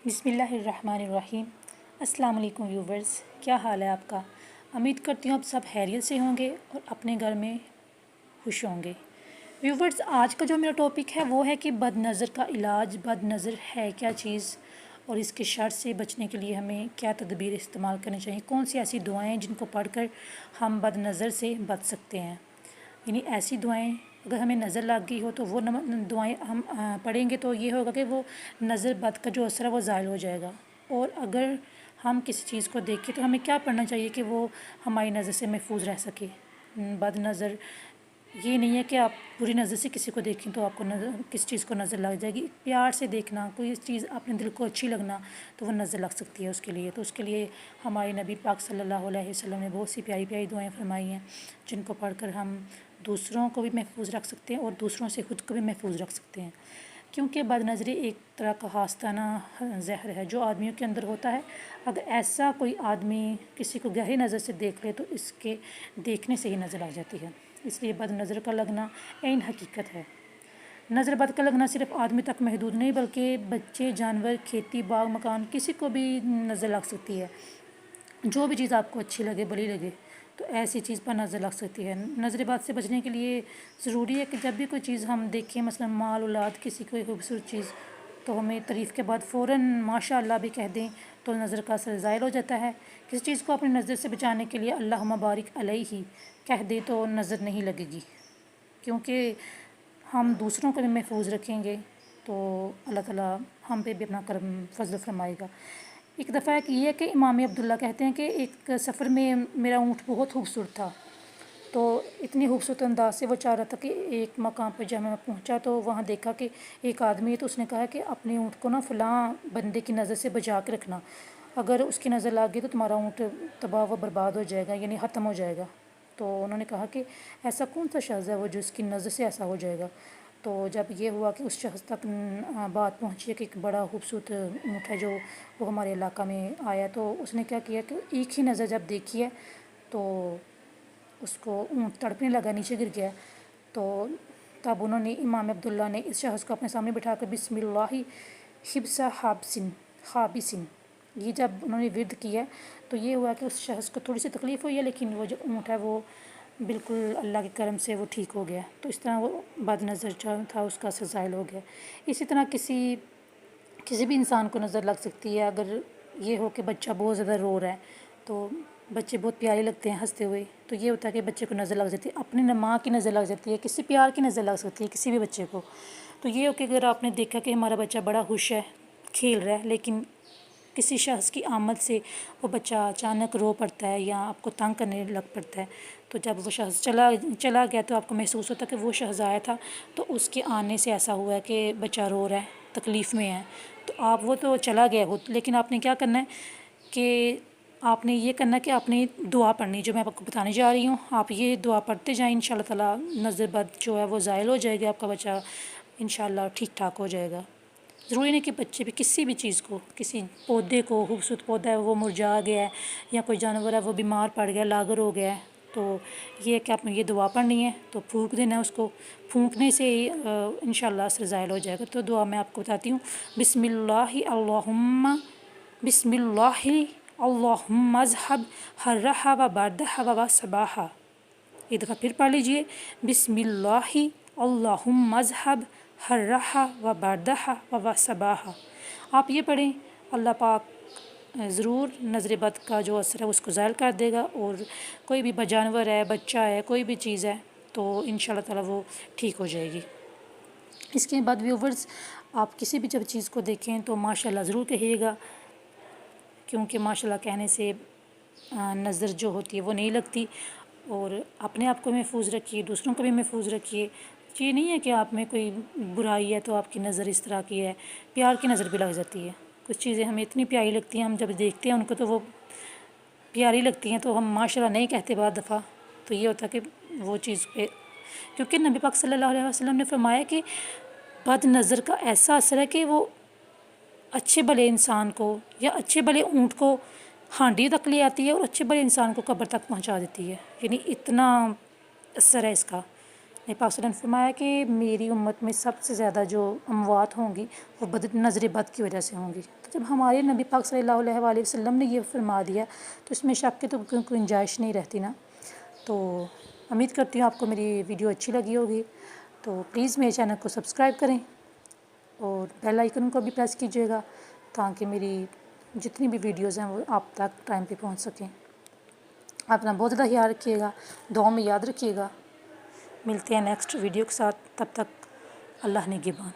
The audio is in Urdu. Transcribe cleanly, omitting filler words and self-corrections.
بسم اللہ الرحمن الرحیم۔ السلام علیکم ویورز، کیا حال ہے آپ کا؟ امید کرتی ہوں آپ سب خیریت سے ہوں گے اور اپنے گھر میں خوش ہوں گے۔ ویورز، آج کا جو میرا ٹاپک ہے وہ ہے کہ بد نظر کا علاج۔ بد نظر ہے کیا چیز اور اس کے شر سے بچنے کے لیے ہمیں کیا تدبیر استعمال کرنی چاہیے؟ کون سی ایسی دعائیں ہیں جن کو پڑھ کر ہم بد نظر سے بچ سکتے ہیں؟ یعنی ایسی دعائیں اگر ہمیں نظر لگ گئی ہو تو وہ دعائیں ہم پڑھیں گے تو یہ ہوگا کہ وہ نظر بد کا جو اثر ہے وہ زائل ہو جائے گا۔ اور اگر ہم کسی چیز کو دیکھیں تو ہمیں کیا پڑھنا چاہیے کہ وہ ہماری نظر سے محفوظ رہ سکے۔ بد نظر یہ نہیں ہے کہ آپ بری نظر سے کسی کو دیکھیں تو آپ کو کسی چیز کو نظر لگ جائے گی۔ پیار سے دیکھنا، کوئی چیز اپنے دل کو اچھی لگنا تو وہ نظر لگ سکتی ہے اس کے لیے۔ تو اس کے لیے ہمارے نبی پاک صلی اللہ علیہ وسلم نے بہت سی پیاری پیاری دعائیں فرمائی ہیں جن کو پڑھ کر ہم دوسروں کو بھی محفوظ رکھ سکتے ہیں اور دوسروں سے خود کو بھی محفوظ رکھ سکتے ہیں، کیونکہ بد نظری ایک طرح کا ہاستانہ زہر ہے جو آدمیوں کے اندر ہوتا ہے۔ اگر ایسا کوئی آدمی کسی کو گہری نظر سے دیکھ لے تو اس کے دیکھنے سے ہی نظر لگ جاتی ہے۔ اس لیے بد نظر کا لگنا عین حقیقت ہے۔ نظر بد کا لگنا صرف آدمی تک محدود نہیں بلکہ بچے، جانور، کھیتی، باغ، مکان، کسی کو بھی نظر لگ سکتی ہے۔ جو بھی چیز آپ کو اچھی لگے، بری لگے، تو ایسی چیز پر نظر لگ سکتی ہے۔ نظر بد سے بچنے کے لیے ضروری ہے کہ جب بھی کوئی چیز ہم دیکھیں، مثلا مال اولاد، کسی کوئی خوبصورت چیز، تو ہمیں تعریف کے بعد فوراً ماشاء اللہ بھی کہہ دیں تو نظر کا اثر ظاہر ہو جاتا ہے۔ کسی چیز کو اپنی نظر سے بچانے کے لیے اللہم بارک علیہ کہہ دیں تو نظر نہیں لگے گی، کیونکہ ہم دوسروں کو بھی محفوظ رکھیں گے تو اللہ تعالیٰ ہم پہ بھی اپنا کرم فضل فرمائے گا۔ ایک دفعہ یہ ہے کہ امام عبداللہ کہتے ہیں کہ ایک سفر میں میرا اونٹ بہت خوبصورت تھا، تو اتنی خوبصورت انداز سے وہ چاہ رہا تھا کہ ایک مقام پہ جب میں پہنچا تو وہاں دیکھا کہ ایک آدمی ہے، تو اس نے کہا کہ اپنے اونٹ کو نا فلاں بندے کی نظر سے بچا کے رکھنا، اگر اس کی نظر لگ گئی تو تمہارا اونٹ تباہ و برباد ہو جائے گا، یعنی ختم ہو جائے گا۔ تو انہوں نے کہا کہ ایسا کون سا شخص ہے وہ جو اس کی نظر سے ایسا ہو جائے گا؟ تو جب یہ ہوا کہ اس شخص تک بات پہنچی ہے کہ ایک بڑا خوبصورت اونٹ ہے جو وہ ہمارے علاقہ میں آیا، تو اس نے کیا کیا کہ ایک ہی نظر جب دیکھی ہے تو اس کو اونٹ تڑپنے لگا، نیچے گر گیا۔ تو تب انہوں نے امام عبداللہ نے اس شخص کو اپنے سامنے بٹھا کر بسم اللہ حبس حابسن یہ جب انہوں نے ورد کیا تو یہ ہوا کہ اس شخص کو تھوڑی سی تکلیف ہوئی ہے، لیکن وہ جو اونٹ ہے وہ بالکل اللہ کے کرم سے وہ ٹھیک ہو گیا۔ تو اس طرح وہ بد نظر جو تھا اس کا اثر زائل ہو گیا۔ اسی طرح کسی بھی انسان کو نظر لگ سکتی ہے۔ اگر یہ ہو کہ بچہ بہت زیادہ رو رہا ہے تو بچے بہت پیارے لگتے ہیں ہنستے ہوئے، تو یہ ہوتا ہے کہ بچے کو نظر لگ جاتی ہے، اپنی ماں کی نظر لگ جاتی ہے، کسی پیار کی نظر لگ سکتی ہے کسی بھی بچے کو۔ تو یہ ہو کہ اگر آپ نے دیکھا کہ ہمارا بچہ بڑا خوش ہے، کھیل رہا ہے، لیکن کسی شخص کی آمد سے وہ بچہ اچانک رو پڑتا ہے یا آپ کو تنگ کرنے لگ پڑتا ہے، تو جب وہ شخص چلا گیا تو آپ کو محسوس ہوتا ہے کہ وہ شخص آیا تھا تو اس کے آنے سے ایسا ہوا ہے کہ بچہ رو رہا ہے، تکلیف میں ہے، تو وہ تو چلا گیا خود، لیکن آپ نے کیا کرنا ہے کہ آپ نے یہ کرنا ہے کہ آپ نے دعا پڑھنی، جو میں آپ کو بتانے جا رہی ہوں، آپ یہ دعا پڑھتے جائیں، انشاءاللہ تعالیٰ نظر بد جو ہے وہ زائل ہو جائے گی، آپ کا بچہ انشاءاللہ ٹھیک ٹھاک ہو جائے گا۔ ضروری نہیں کہ بچے بھی کسی بھی چیز کو، کسی پودے کو، خوبصورت پودا ہے وہ مرجھا گیا ہے یا کوئی جانور ہے وہ بیمار پڑ گیا، لاغر ہو گیا ہے، تو یہ کہ آپ نے یہ دعا پڑھنی ہے، تو پھونک دینا ہے اس کو، پھونکنے سے ہی انشاءاللہ اثر زائل ہو جائے گا۔ تو دعا میں آپ کو بتاتی ہوں، بسم اللہ اللہم بسم اللہ اللہم اذھب حرھا و بردھا و صباحا۔ ایک دفعہ پھر پڑھ لیجئے، بسم اللہ اللہم اذھب حرھا و بردھا و صباحا۔ آپ یہ پڑھیں، اللہ پاک ضرور نظر بد کا جو اثر ہے اس کو زائل کر دے گا، اور کوئی بھی جانور ہے، بچہ ہے، کوئی بھی چیز ہے تو انشاءاللہ تعالیٰ وہ ٹھیک ہو جائے گی۔ اس کے بعد ویورز، آپ کسی بھی جب چیز کو دیکھیں تو ماشاءاللہ ضرور کہیے گا، کیونکہ ماشاءاللہ کہنے سے نظر جو ہوتی ہے وہ نہیں لگتی، اور اپنے آپ کو محفوظ رکھیے، دوسروں کو بھی محفوظ رکھیے۔ یہ نہیں ہے کہ آپ میں کوئی برائی ہے تو آپ کی نظر اس طرح کی ہے، پیار کی نظر بھی لگ جاتی ہے۔ کچھ چیزیں ہمیں اتنی پیاری لگتی ہیں، ہم جب دیکھتے ہیں ان کو تو وہ پیاری لگتی ہیں تو ہم ماشاءاللہ نہیں کہتے بعض دفعہ، تو یہ ہوتا ہے کہ وہ چیز پہ، کیونکہ نبی پاک صلی اللہ علیہ وسلم نے فرمایا کہ بد نظر کا ایسا اثر ہے کہ وہ اچھے بھلے انسان کو یا اچھے بھلے اونٹ کو ہانڈی تک لے آتی ہے اور اچھے بھلے انسان کو قبر تک پہنچا دیتی ہے، یعنی اتنا اثر ہے اس کا۔ نبی پاک صلی اللہ علیہ وسلم نے فرمایا کہ میری امت میں سب سے زیادہ جو اموات ہوں گی وہ نظر بد کی وجہ سے ہوں گی۔ تو جب ہمارے نبی پاک صلی اللہ علیہ وآلہ وسلم نے یہ فرما دیا تو اس میں شک کی تو کوئی گنجائش نہیں رہتی نا۔ تو امید کرتی ہوں آپ کو میری ویڈیو اچھی لگی ہوگی، تو پلیز میرے چینل کو سبسکرائب کریں اور بیل آئیکن کو بھی پریس کیجیے گا تاکہ میری جتنی بھی ویڈیوز ہیں وہ آپ تک ٹائم پہ پہنچ سکیں۔ اپنا بہت زیادہ خیال رکھیے گا، دعاؤں میں یاد رکھیے گا۔ ملتے ہیں نیکسٹ ویڈیو کے ساتھ، تب تک اللہ نگہبان۔